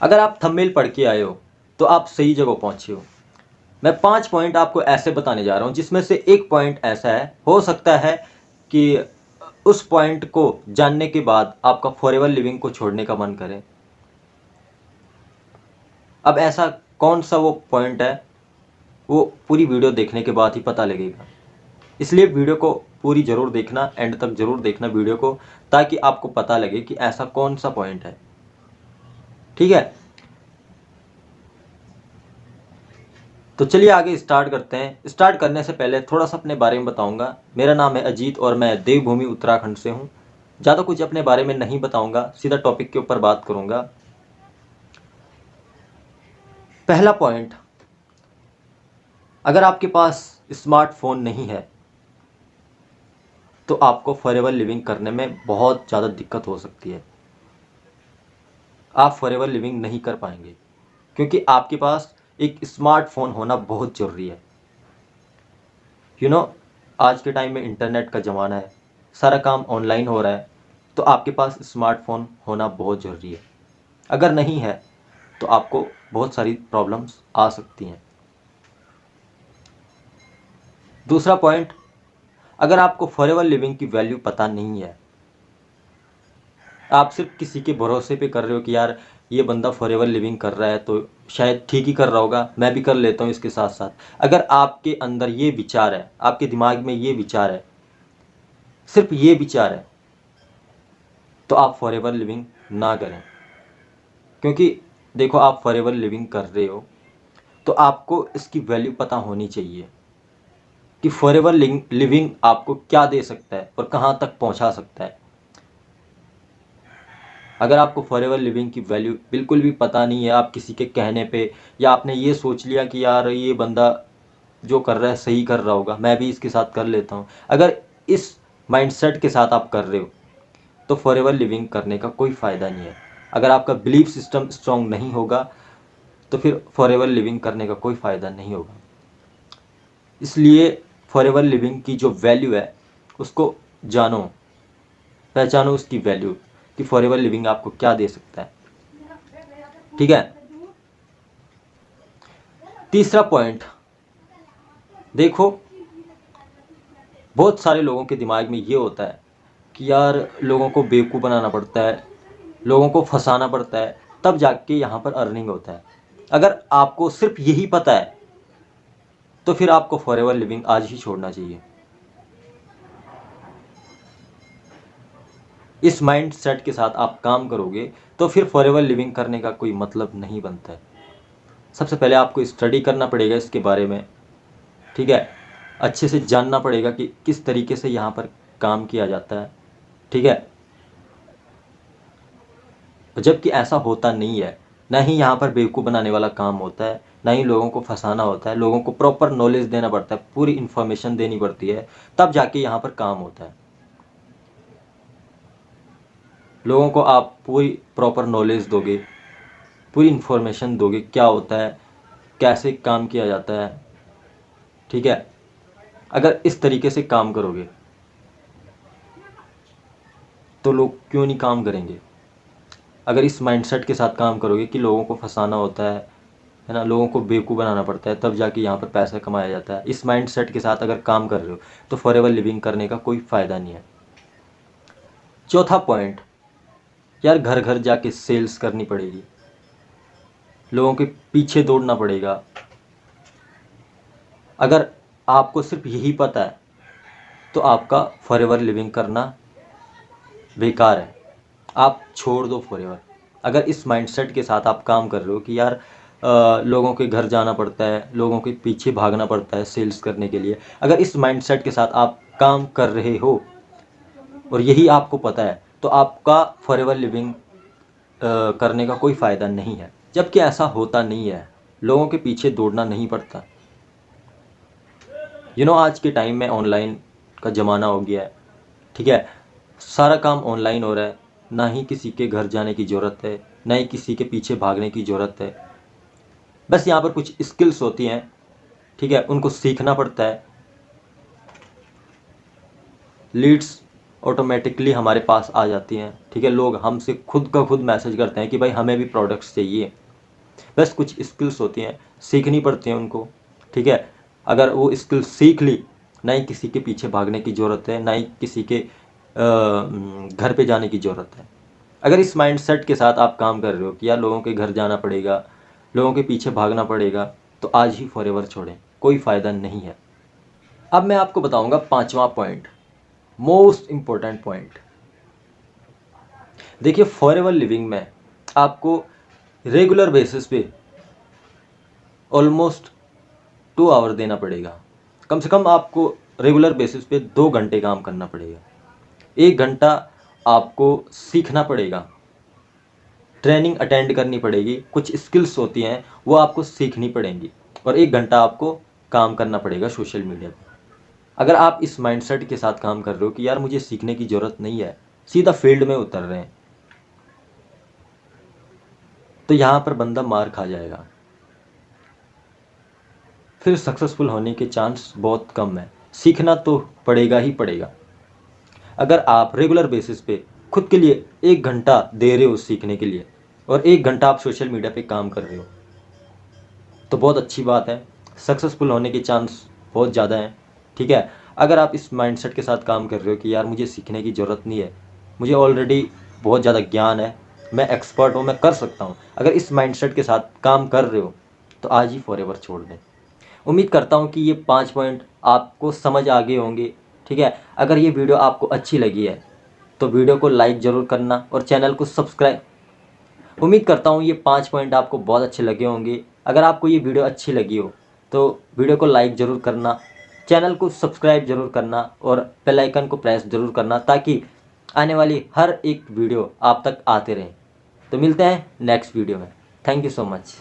अगर आप थंबनेल पढ़ के आए हो तो आप सही जगह पहुंचे हो। मैं 5 पॉइंट आपको ऐसे बताने जा रहा हूं जिसमें से एक पॉइंट ऐसा है, हो सकता है कि उस पॉइंट को जानने के बाद आपका फॉरएवर लिविंग को छोड़ने का मन करे। अब ऐसा कौन सा वो पॉइंट है, वो पूरी वीडियो देखने के बाद ही पता लगेगा। इसलिए वीडियो को पूरी ज़रूर देखना, एंड तक ज़रूर देखना वीडियो को, ताकि आपको पता लगे कि ऐसा कौन सा पॉइंट है। ठीक है, तो चलिए आगे स्टार्ट करते हैं। स्टार्ट करने से पहले थोड़ा सा अपने बारे में बताऊंगा। मेरा नाम है अजीत और मैं देवभूमि उत्तराखंड से हूँ। ज़्यादा कुछ अपने बारे में नहीं बताऊंगा, सीधा टॉपिक के ऊपर बात करूंगा। पहला पॉइंट, अगर आपके पास स्मार्टफोन नहीं है तो आपको फॉरएवर लिविंग करने में बहुत ज़्यादा दिक्कत हो सकती है। आप फॉरएवर लिविंग नहीं कर पाएंगे क्योंकि आपके पास एक स्मार्टफोन होना बहुत ज़रूरी है। आज के टाइम में इंटरनेट का ज़माना है, सारा काम ऑनलाइन हो रहा है, तो आपके पास स्मार्टफोन होना बहुत ज़रूरी है। अगर नहीं है तो आपको बहुत सारी प्रॉब्लम्स आ सकती हैं। दूसरा पॉइंट, अगर आपको फॉरएवर लिविंग की वैल्यू पता नहीं है, आप सिर्फ किसी के भरोसे पे कर रहे हो कि यार ये बंदा फॉरएवर लिविंग कर रहा है तो शायद ठीक ही कर रहा होगा, मैं भी कर लेता हूँ इसके साथ साथ। अगर आपके अंदर ये विचार है, आपके दिमाग में ये विचार है, सिर्फ ये विचार है, तो आप फॉरएवर लिविंग ना करें। क्योंकि देखो, आप फॉरएवर लिविंग कर रहे हो तो आपको इसकी वैल्यू पता होनी चाहिए कि फॉरएवर लिविंग आपको क्या दे सकता है और कहाँ तक पहुँचा सकता है। अगर आपको फॉरएवर लिविंग की वैल्यू बिल्कुल भी पता नहीं है, आप किसी के कहने पे, या आपने ये सोच लिया कि यार ये बंदा जो कर रहा है सही कर रहा होगा, मैं भी इसके साथ कर लेता हूँ, अगर इस माइंडसेट के साथ आप कर रहे हो तो फॉरएवर लिविंग करने का कोई फ़ायदा नहीं है। अगर आपका बिलीफ सिस्टम स्ट्रॉन्ग नहीं होगा तो फिर फॉरएवर लिविंग करने का कोई फ़ायदा नहीं होगा। इसलिए फॉरएवर लिविंग की जो वैल्यू है उसको जानो, पहचानो उसकी वैल्यू कि फॉरएवर लिविंग आपको क्या दे सकता है। ठीक है, तीसरा पॉइंट, देखो बहुत सारे लोगों के दिमाग में ये होता है कि यार लोगों को बेवकूफ़ बनाना पड़ता है, लोगों को फंसाना पड़ता है, तब जाके यहाँ पर अर्निंग होता है। अगर आपको सिर्फ यही पता है तो फिर आपको फॉरएवर लिविंग आज ही छोड़ना चाहिए। इस माइंड सेट के साथ आप काम करोगे तो फिर फॉरएवर लिविंग करने का कोई मतलब नहीं बनता है। सबसे पहले आपको स्टडी करना पड़ेगा इसके बारे में। ठीक है, अच्छे से जानना पड़ेगा कि किस तरीके से यहाँ पर काम किया जाता है। ठीक है, जबकि ऐसा होता नहीं है, ना ही यहाँ पर बेवकूफ़ बनाने वाला काम होता है, ना ही लोगों को फंसाना होता है। लोगों को प्रॉपर नॉलेज देना पड़ता है, पूरी इन्फॉर्मेशन देनी पड़ती है, तब जाके यहाँ पर काम होता है। लोगों को आप पूरी प्रॉपर नॉलेज दोगे, पूरी इन्फॉर्मेशन दोगे, क्या होता है, कैसे काम किया जाता है। ठीक है, अगर इस तरीके से काम करोगे तो लोग क्यों नहीं काम करेंगे। अगर इस माइंडसेट के साथ काम करोगे कि लोगों को फंसाना होता है ना, लोगों को बेवकूफ़ बनाना पड़ता है, तब जाके यहाँ पर पैसा कमाया जाता है, इस माइंडसेट के साथ अगर काम कर रहे हो तो फॉरएवर लिविंग करने का कोई फ़ायदा नहीं है। चौथा पॉइंट, यार घर घर जाके सेल्स करनी पड़ेगी, लोगों के पीछे दौड़ना पड़ेगा। अगर आपको सिर्फ यही पता है तो आपका फॉरएवर लिविंग करना बेकार है, आप छोड़ दो फॉरएवर। अगर इस माइंडसेट के साथ आप काम कर रहे हो कि यार लोगों के घर जाना पड़ता है, लोगों के पीछे भागना पड़ता है सेल्स करने के लिए, अगर इस माइंडसेट के साथ आप काम कर रहे हो और यही आपको पता है तो आपका फॉरएवर लिविंग करने का कोई फ़ायदा नहीं है। जबकि ऐसा होता नहीं है, लोगों के पीछे दौड़ना नहीं पड़ता। आज के टाइम में ऑनलाइन का ज़माना हो गया है। ठीक है, सारा काम ऑनलाइन हो रहा है, ना ही किसी के घर जाने की ज़रूरत है, ना ही किसी के पीछे भागने की ज़रूरत है। बस यहाँ पर कुछ स्किल्स होती हैं, ठीक है, उनको सीखना पड़ता है। लीड्स ऑटोमेटिकली हमारे पास आ जाती हैं। ठीक है, लोग हमसे खुद का खुद मैसेज करते हैं कि भाई हमें भी प्रोडक्ट्स चाहिए। बस कुछ स्किल्स होती हैं, सीखनी पड़ती हैं उनको। ठीक है, अगर वो स्किल सीख ली, ना ही किसी के पीछे भागने की ज़रूरत है, ना ही किसी के घर पे जाने की ज़रूरत है। अगर इस माइंडसेट के साथ आप काम कर रहे हो कि यार लोगों के घर जाना पड़ेगा, लोगों के पीछे भागना पड़ेगा, तो आज ही फॉरएवर छोड़ें, कोई फ़ायदा नहीं है। अब मैं आपको बताऊंगा पांचवा पॉइंट, मोस्ट इम्पोर्टेंट पॉइंट। देखिए, फॉरएवर लिविंग में आपको रेगुलर बेसिस पे ऑलमोस्ट 2 आवर देना पड़ेगा। कम से कम आपको रेगुलर बेसिस पे 2 घंटे काम करना पड़ेगा। 1 घंटा आपको सीखना पड़ेगा, ट्रेनिंग अटेंड करनी पड़ेगी, कुछ स्किल्स होती हैं वो आपको सीखनी पड़ेंगी, और 1 घंटा आपको काम करना पड़ेगा सोशल मीडिया पे। अगर आप इस माइंडसेट के साथ काम कर रहे हो कि यार मुझे सीखने की ज़रूरत नहीं है, सीधा फील्ड में उतर रहे हैं, तो यहाँ पर बंदा मार खा जाएगा, फिर सक्सेसफुल होने के चांस बहुत कम है। सीखना तो पड़ेगा ही पड़ेगा। अगर आप रेगुलर बेसिस पे खुद के लिए 1 घंटा दे रहे हो सीखने के लिए, और 1 घंटा आप सोशल मीडिया पे काम कर रहे हो, तो बहुत अच्छी बात है, सक्सेसफुल होने के चांस बहुत ज़्यादा हैं। ठीक है, अगर आप इस माइंडसेट के साथ काम कर रहे हो कि यार मुझे सीखने की ज़रूरत नहीं है, मुझे ऑलरेडी बहुत ज़्यादा ज्ञान है, मैं एक्सपर्ट हूँ, मैं कर सकता हूँ, अगर इस माइंडसेट के साथ काम कर रहे हो, तो आज ही फॉरएवर छोड़ दें। उम्मीद करता हूँ कि ये 5 पॉइंट आपको समझ आ गए होंगे। ठीक है, अगर ये वीडियो आपको अच्छी लगी है तो वीडियो को लाइक ज़रूर करना और चैनल को सब्सक्राइब। उम्मीद करता हूँ ये 5 पॉइंट आपको बहुत अच्छे लगे होंगे। अगर आपको ये वीडियो अच्छी लगी हो तो वीडियो को लाइक ज़रूर करना, चैनल को सब्सक्राइब ज़रूर करना, और बेल आइकन को प्रेस ज़रूर करना, ताकि आने वाली हर एक वीडियो आप तक आते रहें। तो मिलते हैं नेक्स्ट वीडियो में। Thank you so much.